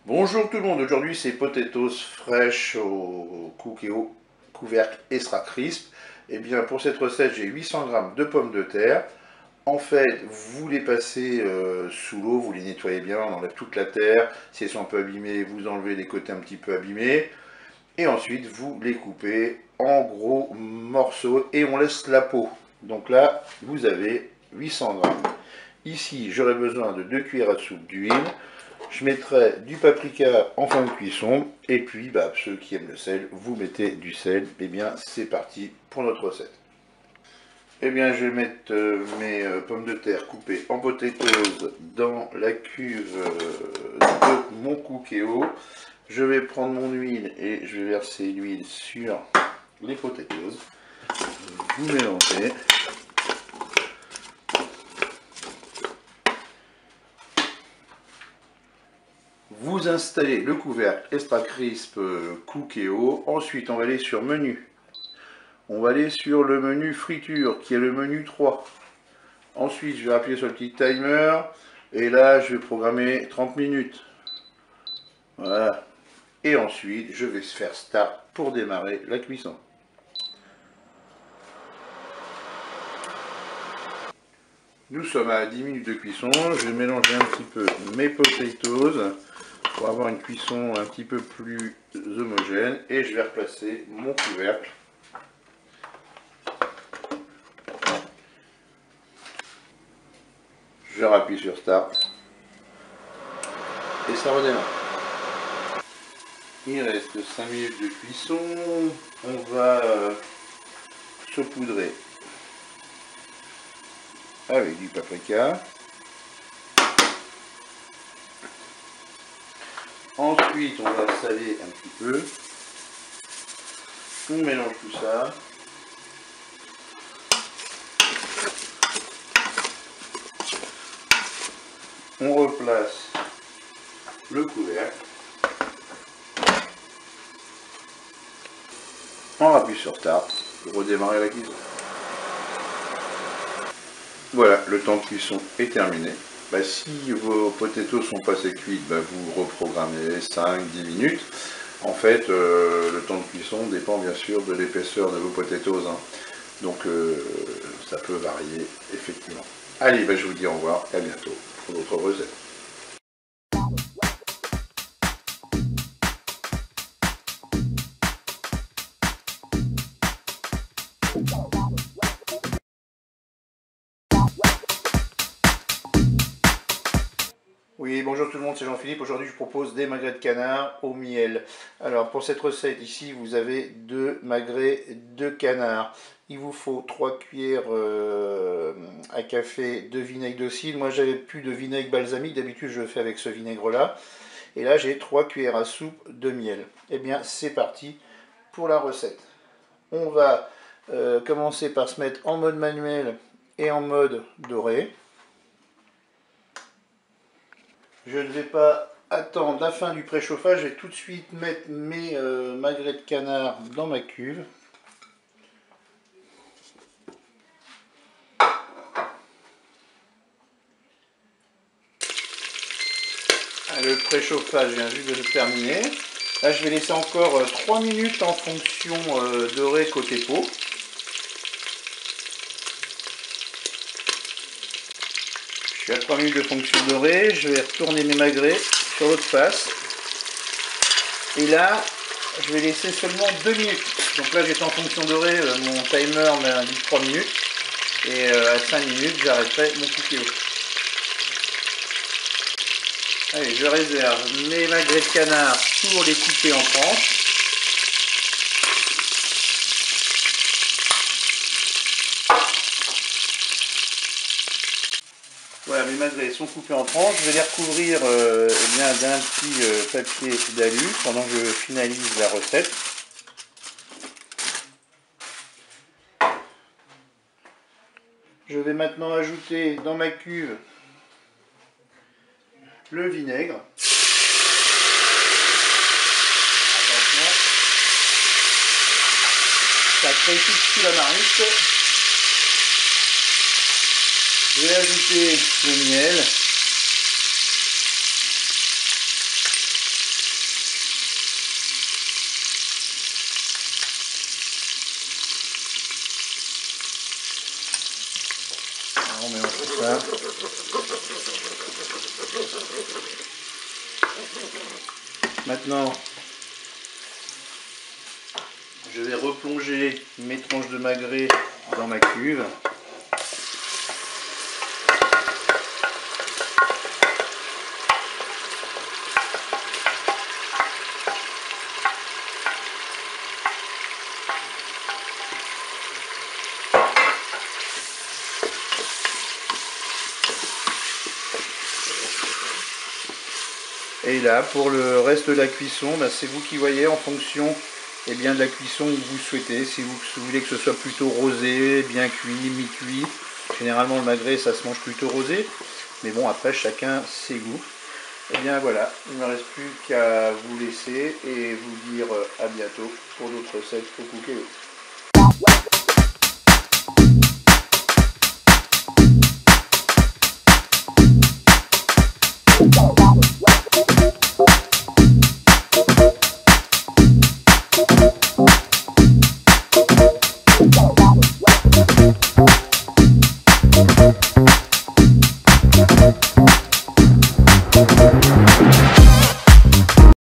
Bonjour tout le monde, aujourd'hui c'est potatoes fraîches au cookéo, couvercle extra crisp. Et bien pour cette recette j'ai 800 g de pommes de terre. En fait vous les passez sous l'eau, vous les nettoyez bien, on enlève toute la terre. Si elles sont un peu abîmées, vous enlevez les côtés un petit peu abîmés. Et ensuite vous les coupez en gros morceaux et on laisse la peau. Donc là vous avez 800 g. Ici j'aurai besoin de 2 cuillères à soupe d'huile. Je mettrai du paprika en fin de cuisson. Et puis, ceux qui aiment le sel, vous mettez du sel. Et bien, c'est parti pour notre recette. Eh bien, je vais mettre mes pommes de terre coupées en potatoes dans la cuve de mon cookéo. Je vais prendre mon huile et je vais verser l'huile sur les potatoes. Vous mélangez. Vous installez le couvercle extra crisp cookéo. Ensuite, on va aller sur menu. On va aller sur le menu friture qui est le menu 3. Ensuite, je vais appuyer sur le petit timer et là, je vais programmer 30 minutes. Voilà. Et ensuite, je vais faire start pour démarrer la cuisson. Nous sommes à 10 minutes de cuisson. Je vais mélanger un petit peu mes potatoes pour avoir une cuisson un petit peu plus homogène et je vais replacer mon couvercle. Je rappuie sur start et ça redémarre. Il reste 5 minutes de cuisson. On va saupoudrer avec du paprika. Ensuite, on va saler un petit peu. On mélange tout ça. On replace le couvercle. On appuie sur Start pour redémarrer la cuisson. Voilà, le temps de cuisson est terminé. Si vos potatoes sont pas assez cuites, vous reprogrammez 5-10 minutes. En fait, le temps de cuisson dépend bien sûr de l'épaisseur de vos potatoes. Donc ça peut varier effectivement. Allez, je vous dis au revoir et à bientôt pour d'autres recettes. Oui, bonjour tout le monde, c'est Jean-Philippe. Aujourd'hui, je propose des magrets de canard au miel. Alors, pour cette recette, ici, vous avez 2 magrets de canard. Il vous faut 3 cuillères à café de vinaigre de cidre. Moi, j'avais plus de vinaigre balsamique. D'habitude, je le fais avec ce vinaigre-là. Et là, j'ai 3 cuillères à soupe de miel. Eh bien, c'est parti pour la recette. On va commencer par se mettre en mode manuel et en mode doré. Je ne vais pas attendre la fin du préchauffage, je vais tout de suite mettre mes magrets de canard dans ma cuve. Le préchauffage vient juste de se terminer. Là, je vais laisser encore 3 minutes en fonction doré côté peau. Je suis à 3 minutes de fonction dorée, je vais retourner mes magrets sur l'autre face. Et là, je vais laisser seulement 2 minutes. Donc là, j'étais en fonction dorée, mon timer m'indique 3 minutes. Et à 5 minutes, j'arrêterai mon cookéo. Allez, je réserve mes magrets de canard pour les couper en tranches. Voilà, mes magrets sont coupés en tranches. Je vais les recouvrir d'un petit papier d'alu pendant que je finalise la recette. Je vais maintenant ajouter dans ma cuve le vinaigre. Attention, ça crée tout de suite la marmite. Je vais ajouter le miel. on mélange tout ça. Maintenant, je vais replonger mes tranches de magret dans ma cuve. Et là, pour le reste de la cuisson, c'est vous qui voyez en fonction de la cuisson que vous souhaitez. Si vous voulez que ce soit plutôt rosé, bien cuit, mi-cuit. Généralement, le magret, ça se mange plutôt rosé. Mais bon, après, chacun ses goûts. Et bien voilà, il ne me reste plus qu'à vous laisser et vous dire à bientôt pour d'autres recettes au Cookéo.